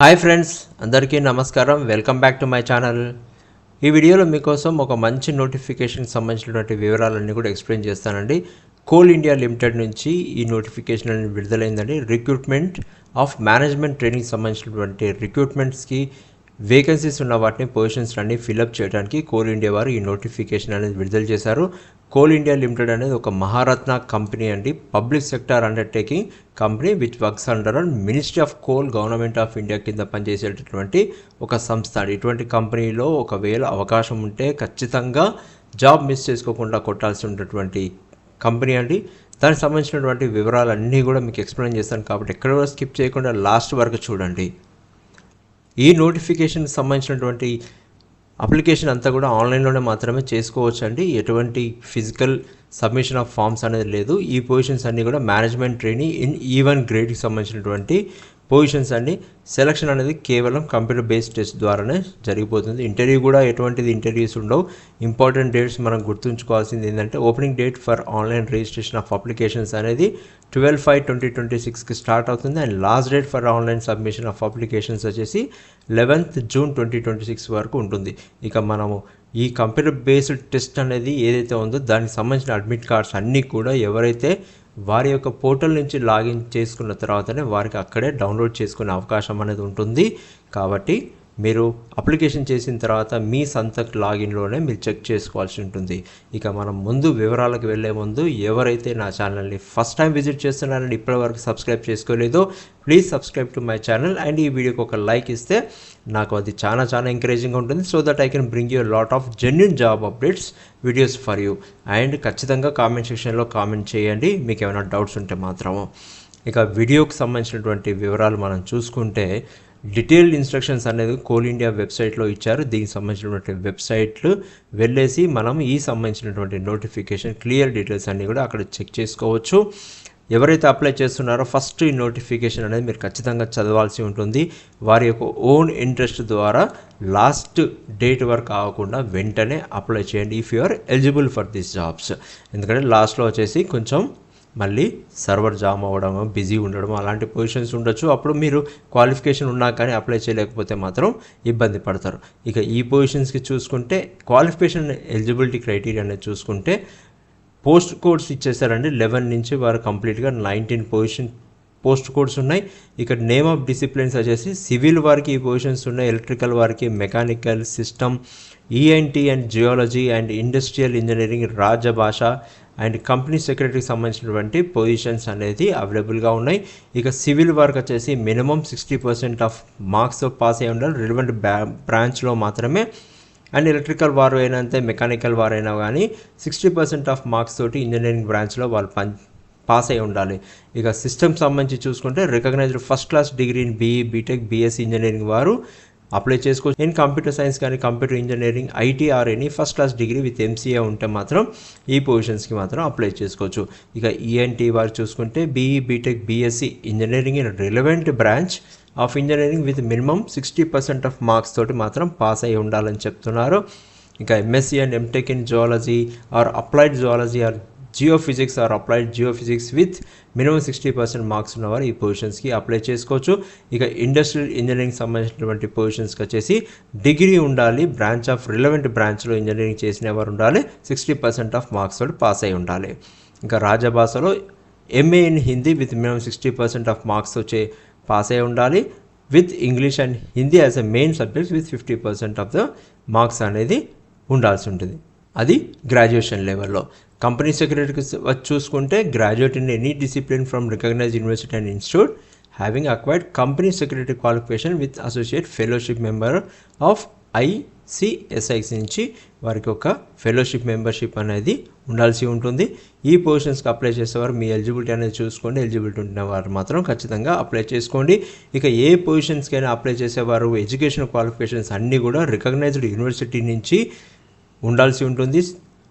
Hi friends, అందరికీ నమస్కారం. Welcome back to my channel. ఈ వీడియోలో మీకోసం ఒక మంచి నోటిఫికేషన్కి సంబంధించినటువంటి వివరాలన్నీ కూడా ఎక్స్ప్లెయిన్ చేస్తానండి. కోల్ ఇండియా లిమిటెడ్ నుంచి ఈ నోటిఫికేషన్ అనేది విడుదలైందండి. రిక్రూట్మెంట్ ఆఫ్ మేనేజ్మెంట్ ట్రైనింగ్ సంబంధించినటువంటి రిక్రూట్మెంట్స్కి వేకెన్సీస్ ఉన్న వాటిని పొజిషన్స్ అన్ని ఫిలప్ చేయడానికి కోల్ ఇండియా వారు ఈ నోటిఫికేషన్ అనేది విడుదల చేశారు. కోల్ ఇండియా లిమిటెడ్ అనేది ఒక మహారత్న కంపెనీ అండి. Public sector undertaking company which works under ministry of coal, government of India కింద పనిచేసేటటువంటి ఒక సంస్థ అండి. ఇటువంటి కంపెనీలో ఒకవేళ అవకాశం ఉంటే ఖచ్చితంగా జాబ్ మిస్ చేసుకోకుండా కొట్టాల్సి ఉన్నటువంటి కంపెనీ అండి. దానికి సంబంధించినటువంటి వివరాలన్నీ కూడా మీకు ఎక్స్ప్లెయిన్ చేస్తాను కాబట్టి ఎక్కడ కూడా స్కిప్ చేయకుండా లాస్ట్ వరకు చూడండి. ఈ నోటిఫికేషన్కి సంబంధించినటువంటి అప్లికేషన్ అంతా కూడా ఆన్లైన్లోనే మాత్రమే చేసుకోవచ్చు అండి. ఎటువంటి ఫిజికల్ సబ్మిషన్ ఆఫ్ ఫామ్స్ అనేది లేదు. ఈ పొజిషన్స్ అన్నీ కూడా మేనేజ్మెంట్ ట్రైనింగ్ ఇన్ ఈవెన్ గ్రేడ్కి సంబంధించినటువంటి పొజిషన్స్ అండి. సెలక్షన్ అనేది కేవలం కంప్యూటర్ బేస్డ్ టెస్ట్ ద్వారానే జరిగిపోతుంది. ఇంటర్వ్యూ కూడా ఎటువంటిది ఇంటర్వ్యూస్ ఉండవు. ఇంపార్టెంట్ డేట్స్ మనం గుర్తుంచుకోవాల్సింది ఏంటంటే opening date for online registration of applications అనేది 12/5/2026కి స్టార్ట్ అవుతుంది. And last date for online submission of applications వచ్చేసి 11th June 2026 వరకు ఉంటుంది. ఇక మనము ఈ కంప్యూటర్ బేస్డ్ టెస్ట్ అనేది ఏదైతే ఉందో దానికి సంబంధించిన అడ్మిట్ కార్డ్స్ అన్నీ కూడా ఎవరైతే వారి యొక్క పోర్టల్ నుంచి లాగిన్ చేసుకున్న తర్వాతనే వారికి అక్కడే డౌన్లోడ్ చేసుకునే అవకాశం అనేది ఉంటుంది. కాబట్టి మీరు అప్లికేషన్ చేసిన తర్వాత మీ సొంత లాగిన్లోనే మీరు చెక్ చేసుకోవాల్సి ఉంటుంది. ఇక మనం ముందు వివరాలకు వెళ్ళే ముందు ఎవరైతే నా ఛానల్ని ఫస్ట్ టైం విజిట్ చేస్తున్నారని ఇప్పటివరకు సబ్స్క్రైబ్ చేసుకోలేదో please subscribe to my channel and ఈ వీడియోకి ఒక లైక్ ఇస్తే నాకు అది చాలా ఎంకరేజింగ్గా ఉంటుంది. So that I can bring you lot of genuine job updates videos for you. And ఖచ్చితంగా కామెంట్ సెక్షన్లో కామెంట్ చేయండి మీకు ఏమైనా డౌట్స్ ఉంటే మాత్రము. ఇక వీడియోకి సంబంధించినటువంటి వివరాలు మనం చూసుకుంటే డీటెయిల్డ్ ఇన్స్ట్రక్షన్స్ అనేది కోల్ ఇండియా వెబ్సైట్లో ఇచ్చారు. దీనికి సంబంధించినటువంటి వెబ్సైట్లు వెళ్ళేసి మనం ఈ సంబంధించినటువంటి నోటిఫికేషన్ క్లియర్ డీటెయిల్స్ అన్నీ కూడా అక్కడ చెక్ చేసుకోవచ్చు. ఎవరైతే అప్లై చేస్తున్నారో ఫస్ట్ ఈ నోటిఫికేషన్ అనేది మీరు ఖచ్చితంగా చదవాల్సి ఉంటుంది. వారి యొక్క ఓన్ ఇంట్రెస్ట్ ద్వారా లాస్ట్ డేట్ వరకు కాకుండా వెంటనే అప్లై చేయండి if you are eligible for this jobs. ఎందుకంటే లాస్ట్లో వచ్చేసి కొంచెం మళ్ళీ సర్వర్ జామ్ అవ్వడం, బిజీ ఉండడం అలాంటి పొజిషన్స్ ఉండొచ్చు. అప్పుడు మీరు క్వాలిఫికేషన్ ఉన్నా కానీ అప్లై చేయలేకపోతే మాత్రం ఇబ్బంది పడతారు. ఇక ఈ పొజిషన్స్కి చూసుకుంటే క్వాలిఫికేషన్ ఎలిజిబిలిటీ క్రైటీరియా అనేది చూసుకుంటే పోస్ట్ కోడ్స్ ఇచ్చేసారండి. 11 నుంచి వారు కంప్లీట్గా 19 పోస్ట్ కోడ్స్ ఉన్నాయి. ఇక్కడ నేమ్ ఆఫ్ డిసిప్లిన్స్ వచ్చేసి సివిల్ వారికి ఈ పొజిషన్స్ ఉన్నాయి, ఎలక్ట్రికల్ వారికి mechanical, system, ENT and geology and industrial engineering, Rajbhasha and company సెక్రటరీకి సంబంధించినటువంటి పొజిషన్స్ అనేది అవైలబుల్గా ఉన్నాయి. ఇక సివిల్ వర్క్ వచ్చేసి మినిమం 60% ఆఫ్ మార్క్స్తో పాస్ అయి ఉండాలి రిలవెంట్ బ్రాంచ్లో మాత్రమే. అండ్ ఎలక్ట్రికల్ వారు అయినా అంతే, మెకానికల్ వారు అయినా కానీ 60% ఆఫ్ మార్క్స్ తోటి ఇంజనీరింగ్ బ్రాంచ్లో వాళ్ళు పాస్ అయి ఉండాలి. ఇక సిస్టమ్ సంబంధించి చూసుకుంటే recognized first class degree in BE, BTech, BSc engineering వారు అప్లై చేసుకోవచ్చు. ఇన్ కంప్యూటర్ సైన్స్ కానీ computer engineering, IT or any first class degree with MCA ఉంటే మాత్రం ఈ పొజిషన్స్కి మాత్రం అప్లై చేసుకోవచ్చు. ఇక ఈఎన్టీ వారు చూసుకుంటే BE, BTech, BSc engineering in relevant branch of engineering with minimum 60% of marks తోటి మాత్రం పాస్ అయి ఉండాలని చెప్తున్నారు. ఇంకా MSc and MTech in zoology or applied zoology or geophysics or applied geophysics with minimum 60% marks ఉన్నవారు ఈ పొజిషన్స్కి అప్లై చేసుకోవచ్చు. ఇక ఇండస్ట్రియల్ ఇంజనీరింగ్ సంబంధించినటువంటి పొజిషన్స్కి వచ్చేసి డిగ్రీ ఉండాలి, బ్రాంచ్ ఆఫ్ రిలవెంట్ బ్రాంచ్లో ఇంజనీరింగ్ చేసిన వారు ఉండాలి, 60% ఆఫ్ మార్క్స్ తోటి పాస్ అయి ఉండాలి. ఇంకా రాజభాషలో MA in Hindi with minimum 60% of marks వచ్చే పాస్ అయి ఉండాలి with English and Hindi as a main subjects with 50% of the marks అనేది ఉండాల్సి ఉంటుంది. అది గ్రాడ్యుయేషన్ లెవెల్లో. కంపెనీ సెక్రటరీకి చూసుకుంటే graduate in any discipline from recognised university and institute having acquired company secretary qualification with associate fellowship member of ఐసిఎస్ఐక్స్ నుంచి వారికి ఒక ఫెలోషిప్ మెంబర్షిప్ అనేది ఉండాల్సి ఉంటుంది. ఈ పొజిషన్స్కి అప్లై చేసేవారు మీ ఎలిజిబిలిటీ అనేది చూసుకోండి. ఎలిజిబిలిటీ ఉన్న వారు మాత్రం ఖచ్చితంగా అప్లై చేసుకోండి. ఇక ఏ పొజిషన్స్కైనా అప్లై చేసేవారు ఎడ్యుకేషన్ క్వాలిఫికేషన్స్ అన్నీ కూడా రికగ్నైజ్డ్ యూనివర్సిటీ నుంచి ఉండాల్సి ఉంటుంది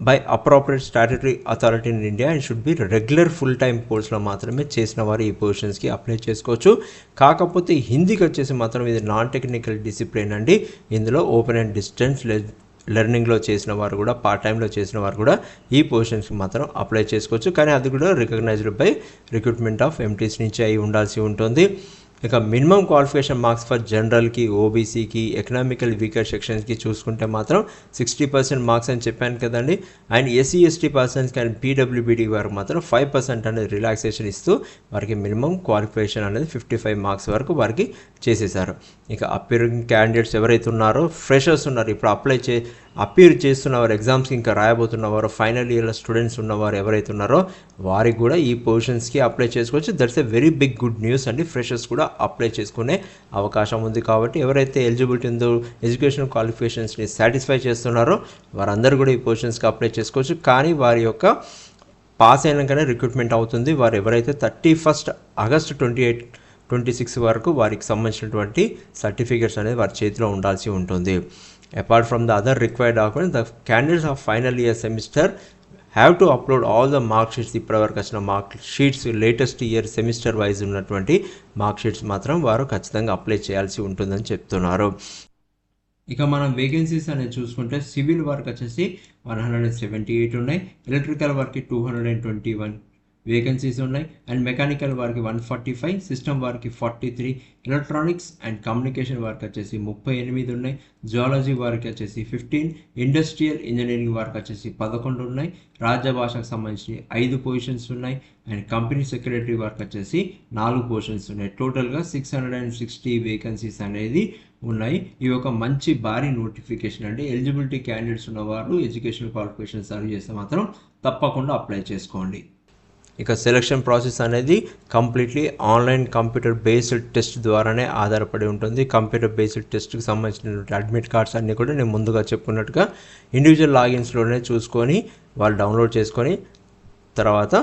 by appropriate statutory authority in India and should be regular full time కోర్స్లో మాత్రమే చేసిన వారు ఈ పొజిషన్స్కి అప్లై చేసుకోవచ్చు. కాకపోతే హిందీకి వచ్చేసి మాత్రం ఇది నాన్ టెక్నికల్ డిసిప్లిన్ అండి. ఇందులో ఓపెన్ అండ్ డిస్టెన్స్ లెర్నింగ్లో చేసిన వారు కూడా, పార్ట్ టైంలో చేసిన వారు కూడా ఈ పొజిషన్స్కి మాత్రం అప్లై చేసుకోవచ్చు. కానీ అది కూడా రికగ్నైజ్డ్ బై రిక్రూట్మెంట్ ఆఫ్ ఎంటీస్ నుంచి అయి ఉండాల్సి ఉంటుంది. ఇక మినిమం క్వాలిఫికేషన్ మార్క్స్ ఫర్ జనరల్కి, ఓబీసీకి, ఎకనామికల్ వీకర్ సెక్షన్స్కి చూసుకుంటే మాత్రం 60% మార్క్స్ అని చెప్పాను కదండి. అండ్ ఎస్సీ ఎస్టీ పర్సన్స్కి అండ్ పీడబ్ల్యూబీడీ వారికి మాత్రం 5% అనేది రిలాక్సేషన్ ఇస్తూ వారికి మినిమం క్వాలిఫికేషన్ అనేది 55 మార్క్స్ వరకు వారికి చేసేసారు. ఇక అపియరింగ్ క్యాండిడేట్స్ ఎవరైతే ఉన్నారో, ఫ్రెషర్స్ ఉన్నారు, ఇప్పుడు అపీర్ చేస్తున్నవారు, ఎగ్జామ్స్కి ఇంకా రాయబోతున్నవారు, ఫైనల్ ఇయర్లో స్టూడెంట్స్ ఉన్నవారు ఎవరైతే ఉన్నారో వారికి కూడా ఈ పొజిషన్స్కి అప్లై చేసుకోవచ్చు. That's a very big good news అండి. ఫ్రెషర్స్ కూడా అప్లై చేసుకునే అవకాశం ఉంది. కాబట్టి ఎవరైతే ఎలిజిబిలిటీ ఉందో, ఎడ్యుకేషన్ క్వాలిఫికేషన్స్ని సాటిస్ఫై చేస్తున్నారో వారందరూ కూడా ఈ పొజిషన్స్కి అప్లై చేసుకోవచ్చు. కానీ వారి యొక్క పాస్ అయినాకనే రిక్రూట్మెంట్ అవుతుంది. వారు ఎవరైతే 31 ఆగస్టు 2026 వరకు వారికి సంబంధించినటువంటి సర్టిఫికేట్స్ అనేది వారి చేతిలో ఉండాల్సి ఉంటుంది. Apart from the other required documents, the candidates of final year semester have to upload all the mark sheets, ఇప్పటివరకు వచ్చిన mark sheets, latest year semester wise ఉన్నటువంటి మార్క్ షీట్స్ మాత్రం వారు ఖచ్చితంగా అప్లై చేయాల్సి ఉంటుందని చెప్తున్నారు. ఇక మనం వేకెన్సీస్ అనేది చూసుకుంటే సివిల్ వర్క్ వచ్చేసి 178 ఉన్నాయి, ఎలక్ట్రికల్ వర్క్కి 221 వేకెన్సీస్ ఉన్నాయి, అండ్ మెకానికల్ వారికి 145, సిస్టమ్ వారికి 43, ఎలక్ట్రానిక్స్ అండ్ కమ్యూనికేషన్ వారికి వచ్చేసి 38 ఉన్నాయి, జియాలజీ వారికి వచ్చేసి 15, ఇండస్ట్రియల్ ఇంజనీరింగ్ వారికి వచ్చేసి 11 ఉన్నాయి, రాజ్యభాషకు సంబంధించి 5 పొజిషన్స్ ఉన్నాయి, అండ్ కంపెనీ సెక్రటరీ వారికి వచ్చేసి 4 పొజిషన్స్ ఉన్నాయి. టోటల్గా 660 వేకెన్సీస్ అనేది ఉన్నాయి. ఇవి ఒక మంచి భారీ నోటిఫికేషన్ అండి. ఎలిజిబిలిటీ క్యాండిడేట్స్ ఉన్నవారు ఎడ్యుకేషన్ క్వాలిఫికేషన్ సర్వ్ చేస్తే మాత్రం తప్పకుండా అప్లై చేసుకోండి. ఇక సెలక్షన్ ప్రాసెస్ అనేది completely online computer based test ద్వారానే ఆధారపడి ఉంటుంది. కంప్యూటర్ బేస్డ్ టెస్ట్కి సంబంధించినటువంటి అడ్మిట్ కార్డ్స్ అన్నీ కూడా నేను ముందుగా చెప్పుకున్నట్టుగా ఇండివిజువల్ లాగిన్స్లోనే చూసుకొని వాళ్ళు డౌన్లోడ్ చేసుకొని తర్వాత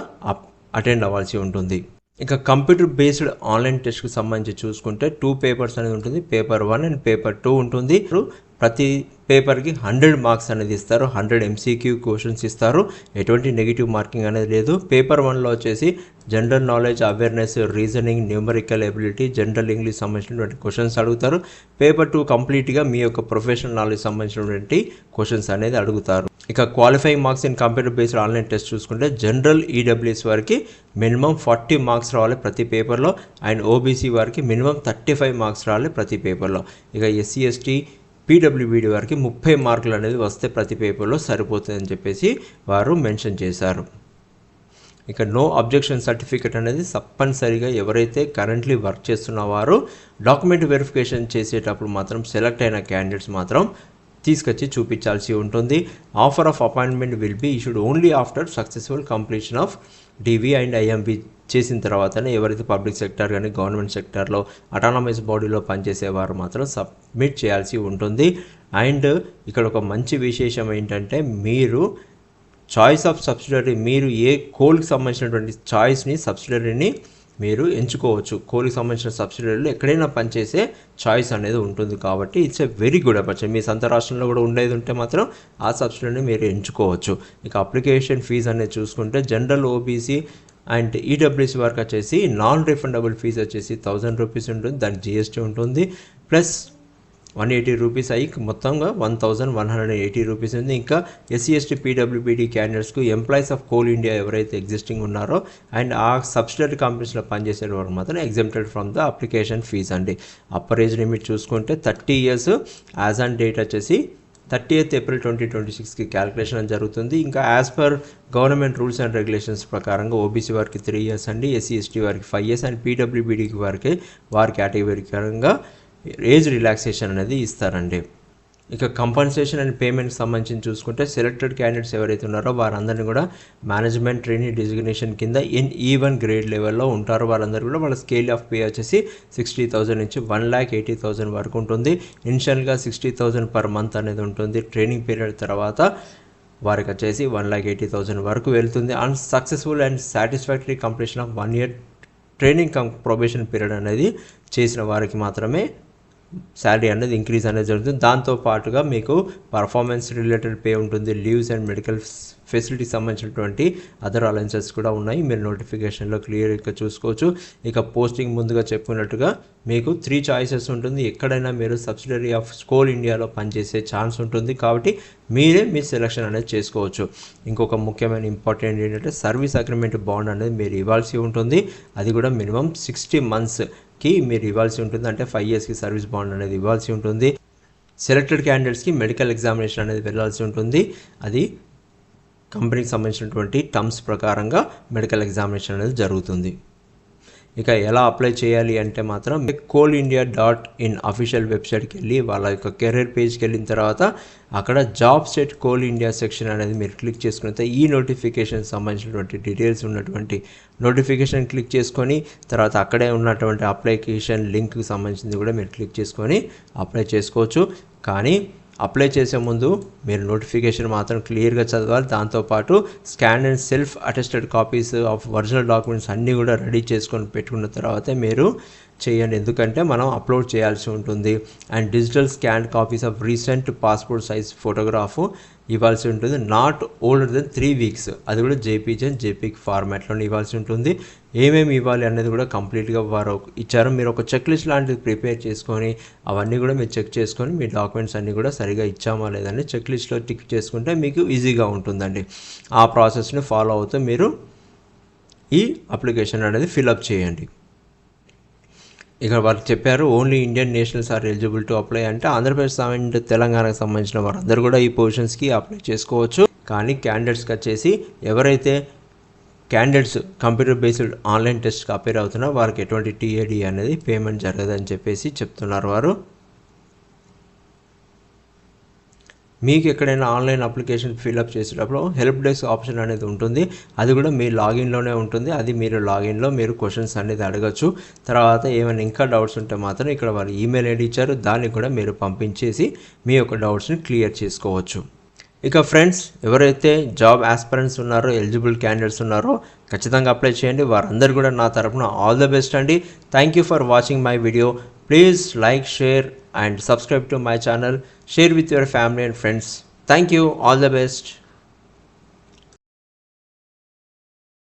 అటెండ్ అవ్వాల్సి ఉంటుంది. ఇక కంప్యూటర్ బేస్డ్ ఆన్లైన్ టెస్ట్కి సంబంధించి చూసుకుంటే 2 పేపర్స్ అనేది ఉంటుంది. పేపర్ 1 అండ్ పేపర్ 2 ఉంటుంది. ప్రతి పేపర్కి 100 మార్క్స్ అనేది ఇస్తారు. 100 MCQ క్వశ్చన్స్ ఇస్తారు. ఎటువంటి నెగిటివ్ మార్కింగ్ అనేది లేదు. పేపర్ 1లో వచ్చేసి general knowledge, awareness, reasoning, numerical ability, general English సంబంధించినటువంటి క్వశ్చన్స్ అడుగుతారు. పేపర్ 2 కంప్లీట్గా మీ యొక్క ప్రొఫెషనల్ నాలెడ్జ్ సంబంధించినటువంటి క్వశ్చన్స్ అనేది అడుగుతారు. ఇక qualifying marks in computer based online test చూసుకుంటే జనరల్ ఈడబ్ల్యూఎస్ వారికి మినిమం 40 మార్క్స్ రావాలి ప్రతి పేపర్లో, అండ్ ఓబీసీ వారికి మినిమం 35 మార్క్స్ రావాలి ప్రతి పేపర్లో. ఇక ఎస్సీ ఎస్టీ పీడబ్ల్యూబీడీ వారికి 30 మార్కులు అనేది వస్తే ప్రతి పేపర్లో సరిపోతుందని చెప్పేసి వారు మెన్షన్ చేశారు. ఇక నో అబ్జెక్షన్ సర్టిఫికేట్ అనేది తప్పనిసరిగా ఎవరైతే కరెంట్లీ వర్క్ చేస్తున్న వారు డాక్యుమెంట్ వెరిఫికేషన్ చేసేటప్పుడు మాత్రం సెలెక్ట్ అయిన క్యాండిడేట్స్ మాత్రం తీసుకొచ్చి చూపించాల్సి ఉంటుంది. Offer of appointment will be issued only after successful completion of DV and IMB చేసిన తర్వాతనే ఎవరైతే పబ్లిక్ సెక్టర్ కానీ గవర్నమెంట్ సెక్టర్లో అటానమస్ బాడీలో పనిచేసేవారు మాత్రం సబ్మిట్ చేయాల్సి ఉంటుంది. అండ్ ఇక్కడ ఒక మంచి విశేషం ఏంటంటే మీరు చాయిస్ ఆఫ్ సబ్సిడరీ, మీరు ఏ కోల్కి సంబంధించినటువంటి చాయిస్ని సబ్సిడరీని మీరు ఎంచుకోవచ్చు. కోల్కి సంబంధించిన సబ్సిడరీలో ఎక్కడైనా పనిచేసే చాయిస్ అనేది ఉంటుంది. కాబట్టి it's a very good opportunity. మీ సొంత రాష్ట్రంలో కూడా ఉండేది ఉంటే మాత్రం ఆ సబ్సిడరీని మీరు ఎంచుకోవచ్చు. ఇక అప్లికేషన్ ఫీజు అనేది చూసుకుంటే జనరల్, ఓబీసీ అండ్ ఈడబ్ల్యూఎస్ వారికి వచ్చేసి నాన్ రిఫండబుల్ ఫీజు వచ్చేసి 1000 రూపీస్ ఉంటుంది. దానికి జిఎస్టీ ఉంటుంది. ప్లస్ 180 రూపీస్ అయ్యి మొత్తంగా 1180 రూపీస్ ఉంది. ఇంకా ఎస్సీ ఎస్టీ పీడబ్ల్యూబీడీ క్యాండిడేట్స్కు ఎంప్లాయీస్ ఆఫ్ కోల్ ఇండియా ఎవరైతే ఎగ్జిస్టింగ్ ఉన్నారో అండ్ ఆ సబ్సిడరీ కంపెనీస్లో పనిచేసే వారు మాత్రం exempted from the application fees అండి. అప్పర్ ఏజ్ లిమిట్ చూసుకుంటే 30 years, యాజ్ ఆన్ డేట్ వచ్చేసి 30th April 2026కి క్యాలిక్యులేషన్ జరుగుతుంది. ఇంకా as per government rules and regulations ప్రకారంగా ఓబీసీ వారికి 3 years అండి, ఎస్సీ ఎస్టీ వారికి 5 years అండ్ పీడబ్ల్యూబీడీకి వారి కేటగిరీ పరంగా ఏజ్ రిలాక్సేషన్ అనేది ఇస్తారండి. ఇక కంపన్సేషన్ అండ్ పేమెంట్కి సంబంధించి చూసుకుంటే సెలెక్టెడ్ క్యాండిడేట్స్ ఎవరైతే ఉన్నారో వారందరినీ కూడా మేనేజ్మెంట్ ట్రైనీ డిజిగ్నేషన్ కింద E1 గ్రేడ్ లెవెల్లో ఉంటారో వారందరూ కూడా వాళ్ళ స్కేల్ ఆఫ్ పే వచ్చేసి 60,000 నుంచి 1,80,000 వరకు ఉంటుంది. ఇనిషియల్గా 60,000 పర్ మంత్ అనేది ఉంటుంది. ట్రైనింగ్ పీరియడ్ తర్వాత వారికి వచ్చేసి 1,80,000 వరకు వెళ్తుంది. And successful and satisfactory completion of 1 year training probation period అనేది చేసిన వారికి మాత్రమే శాలరీ అనేది ఇంక్రీజ్ అనేది జరుగుతుంది. దాంతోపాటుగా మీకు పర్ఫార్మెన్స్ రిలేటెడ్ పే ఉంటుంది, లీవ్స్ అండ్ మెడికల్ ఫెసిలిటీ సంబంధించినటువంటి అదర్ అలయన్సెస్ కూడా ఉన్నాయి. మీరు నోటిఫికేషన్లో క్లియర్గా చూసుకోవచ్చు. ఇక పోస్టింగ్ ముందుగా చెప్పుకున్నట్టుగా మీకు 3 చాయిసెస్ ఉంటుంది. ఎక్కడైనా మీరు సబ్సిడరీ ఆఫ్ కోల్ ఇండియాలో పనిచేసే ఛాన్స్ ఉంటుంది. కాబట్టి మీరే మీ సెలక్షన్ అనేది చేసుకోవచ్చు. ఇంకొక ముఖ్యమైన ఇంపార్టెంట్ ఏంటంటే సర్వీస్ అగ్రిమెంట్ బాండ్ అనేది మీరు ఇవ్వాల్సి ఉంటుంది. అది కూడా మినిమం 60 monthsకి మీరు ఇవ్వాల్సి ఉంటుంది. అంటే 5 yearsకి సర్వీస్ బాండ్ అనేది ఇవ్వాల్సి ఉంటుంది. సెలెక్టెడ్ క్యాండిడేట్స్కి మెడికల్ ఎగ్జామినేషన్ అనేది వెళ్ళాల్సి ఉంటుంది. అది కంపెనీకి సంబంధించినటువంటి టర్మ్స్ ప్రకారంగా మెడికల్ ఎగ్జామినేషన్ అనేది జరుగుతుంది. ఇక ఎలా అప్లై చేయాలి అంటే మాత్రం coalindia.in అఫీషియల్ వెబ్సైట్కి వెళ్ళి వాళ్ళ యొక్క కెరీర్ పేజ్కి వెళ్ళిన తర్వాత అక్కడ jobs at coal India section అనేది మీరు క్లిక్ చేసుకుని ఈ నోటిఫికేషన్ సంబంధించినటువంటి డీటెయిల్స్ ఉన్నటువంటి నోటిఫికేషన్ క్లిక్ చేసుకొని తర్వాత అక్కడే ఉన్నటువంటి అప్లికేషన్ లింక్కి సంబంధించింది కూడా మీరు క్లిక్ చేసుకొని అప్లై చేసుకోవచ్చు. కానీ అప్లై చేసే ముందు మీరు నోటిఫికేషన్ మాత్రం క్లియర్గా చదవాలి. దాంతోపాటు scan and self attested copies of original documents అన్నీ కూడా రెడీ చేసుకొని పెట్టుకున్న తర్వాతే మీరు చేయండి. ఎందుకంటే మనం అప్లోడ్ చేయాల్సి ఉంటుంది. And digital scan copies of recent passport size photograph ఇవ్వాల్సి ఉంటుంది. Not older than 3 weeks. అది కూడా జేపీజీ అండ్ జేపీకి ఫార్మాట్లో ఇవ్వాల్సి ఉంటుంది. ఏమేమి ఇవ్వాలి అనేది కూడా కంప్లీట్గా వారు ఇచ్చారు. మీరు ఒక చెక్ లిస్ట్ లాంటిది ప్రిపేర్ చేసుకొని అవన్నీ కూడా మీరు చెక్ చేసుకొని మీ డాక్యుమెంట్స్ అన్నీ కూడా సరిగా ఇచ్చామా లేదని చెక్ లిస్ట్లో టిక్ చేసుకుంటే మీకు ఈజీగా ఉంటుందండి. ఆ ప్రాసెస్ని ఫాలో అవుతూ మీరు ఈ అప్లికేషన్ అనేది ఫిల్అప్ చేయండి. ఇక వాళ్ళు చెప్పారు only Indian nationals are eligible to apply అంటే ఆంధ్రప్రదేశ్ అండ్ తెలంగాణకు సంబంధించిన వారందరూ కూడా ఈ పొజిషన్స్కి అప్లై చేసుకోవచ్చు. కానీ క్యాండిడేట్స్కి వచ్చేసి ఎవరైతే క్యాండిడేట్స్ కంప్యూటర్ బేస్డ్ ఆన్లైన్ టెస్ట్కి అపేర్ అవుతున్నారో వారికి ఎటువంటి టీఏడి అనేది పేమెంట్ జరగదని చెప్పేసి చెప్తున్నారు వారు. మీకు ఎక్కడైనా ఆన్లైన్ అప్లికేషన్ ఫిల్అప్ చేసేటప్పుడు హెల్ప్ డెస్క్ ఆప్షన్ అనేది ఉంటుంది. అది కూడా మీ లాగిన్లోనే ఉంటుంది. అది మీరు లాగిన్లో మీరు క్వశ్చన్స్ అనేది అడగచ్చు. తర్వాత ఏమైనా ఇంకా డౌట్స్ ఉంటే మాత్రం ఇక్కడ వారు ఈమెయిల్ ఐడి ఇచ్చారు. దాన్ని కూడా మీరు పంపించేసి మీ యొక్క డౌట్స్ని క్లియర్ చేసుకోవచ్చు. ఇక ఫ్రెండ్స్ ఎవరైతే జాబ్ ఆస్పిరెంట్స్ ఉన్నారో ఎలిజిబుల్ క్యాండిడేట్స్ ఉన్నారో ఖచ్చితంగా అప్లై చేయండి. వారందరూ కూడా నా తరపున ఆల్ ద బెస్ట్ అండి. Thank you for watching my video. Please like, share and subscribe to my channel. Share with your family and friends. Thank you. All the best.